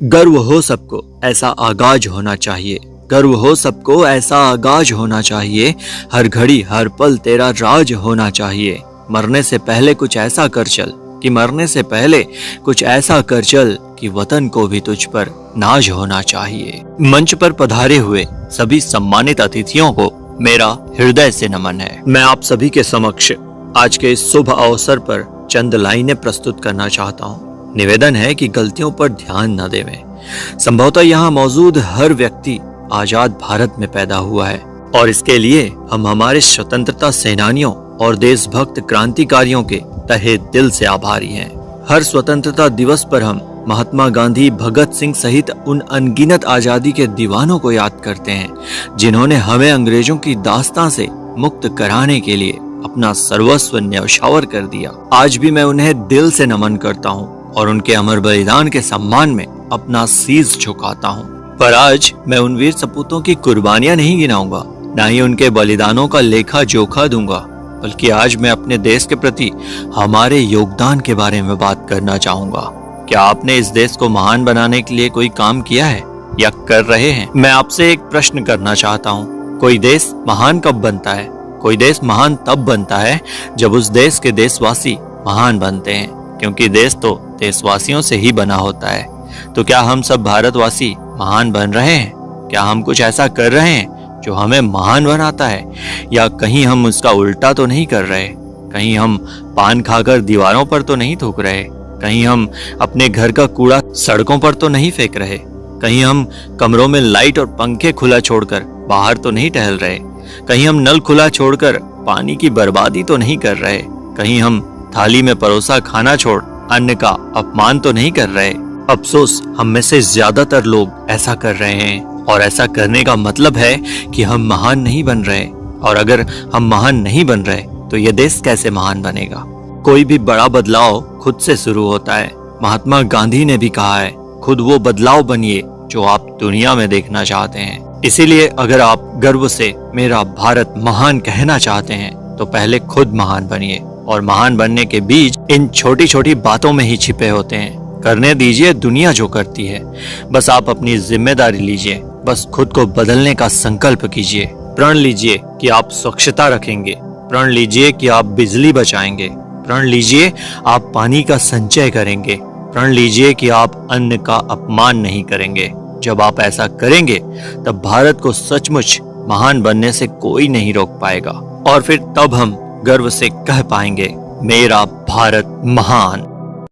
गर्व हो सबको, ऐसा आगाज होना चाहिए। गर्व हो सबको, ऐसा आगाज होना चाहिए। हर घड़ी हर पल तेरा राज होना चाहिए। मरने से पहले कुछ ऐसा कर चल कि मरने से पहले कुछ ऐसा कर चल कि वतन को भी तुझ पर नाज होना चाहिए। मंच पर पधारे हुए सभी सम्मानित अतिथियों को मेरा हृदय से नमन है। मैं आप सभी के समक्ष आज के इस शुभ अवसर पर चंद लाइनें प्रस्तुत करना चाहता हूँ। निवेदन है कि गलतियों पर ध्यान न देवें। संभवतः यहाँ मौजूद हर व्यक्ति आजाद भारत में पैदा हुआ है और इसके लिए हम हमारे स्वतंत्रता सेनानियों और देशभक्त क्रांतिकारियों के तहे दिल से आभारी हैं। हर स्वतंत्रता दिवस पर हम महात्मा गांधी, भगत सिंह सहित उन अनगिनत आजादी के दीवानों को याद करते हैं जिन्होंने हमें अंग्रेजों की दास्तां से मुक्त कराने के लिए अपना सर्वस्व न्यौछावर कर दिया। आज भी मैं उन्हें दिल से नमन करता हूँ और उनके अमर बलिदान के सम्मान में अपना शीश झुकाता हूँ। पर आज मैं उन वीर सपूतों की कुर्बानियां नहीं गिनाऊंगा, न ही उनके बलिदानों का लेखा जोखा दूंगा, बल्कि आज मैं अपने देश के प्रति हमारे योगदान के बारे में बात करना चाहूंगा। क्या आपने इस देश को महान बनाने के लिए कोई काम किया है या कर रहे हैं? मैं आपसे एक प्रश्न करना चाहता हूँ। कोई देश महान कब बनता है? कोई देश महान तब बनता है जब उस देश के देशवासी महान बनते हैं, क्योंकि देश तो देशवासियों से ही बना होता है। तो क्या हम सब भारतवासी महान बन रहे हैं? क्या हम कुछ ऐसा कर रहे हैं जो हमें महान बनाता है, या कहीं हम उसका उल्टा तो नहीं कर रहे? कहीं हम पान खाकर दीवारों पर तो नहीं थूक रहे? कहीं हम अपने घर का कूड़ा सड़कों पर तो नहीं फेंक रहे? कहीं हम कमरों में लाइट और पंखे खुला छोड़कर बाहर तो नहीं टहल रहे? कहीं हम नल खुला छोड़कर पानी की बर्बादी तो नहीं कर रहे? कहीं हम थाली में परोसा खाना छोड़ अन्न का अपमान तो नहीं कर रहे? अफसोस, हम में से ज्यादातर लोग ऐसा कर रहे हैं, और ऐसा करने का मतलब है कि हम महान नहीं बन रहे। और अगर हम महान नहीं बन रहे तो ये देश कैसे महान बनेगा? कोई भी बड़ा बदलाव खुद से शुरू होता है। महात्मा गांधी ने भी कहा है, खुद वो बदलाव बनिए जो आप दुनिया में देखना चाहते हैं। इसीलिए अगर आप गर्व से मेरा भारत महान कहना चाहते हैं तो पहले खुद महान बनिए। और महान बनने के बीज इन छोटी छोटी बातों में ही छिपे होते हैं। करने दीजिए दुनिया जो करती है, बस आप अपनी जिम्मेदारी लीजिए। बस खुद को बदलने का संकल्प कीजिए। प्रण लीजिए कि आप स्वच्छता रखेंगे। प्रण लीजिए कि आप बिजली बचाएंगे। प्रण लीजिए आप पानी का संचय करेंगे। प्रण लीजिए कि आप अन्न का अपमान नहीं करेंगे। जब आप ऐसा करेंगे तब भारत को सचमुच महान बनने से कोई नहीं रोक पाएगा, और फिर तब हम गर्व से कह पाएंगे, मेरा भारत महान।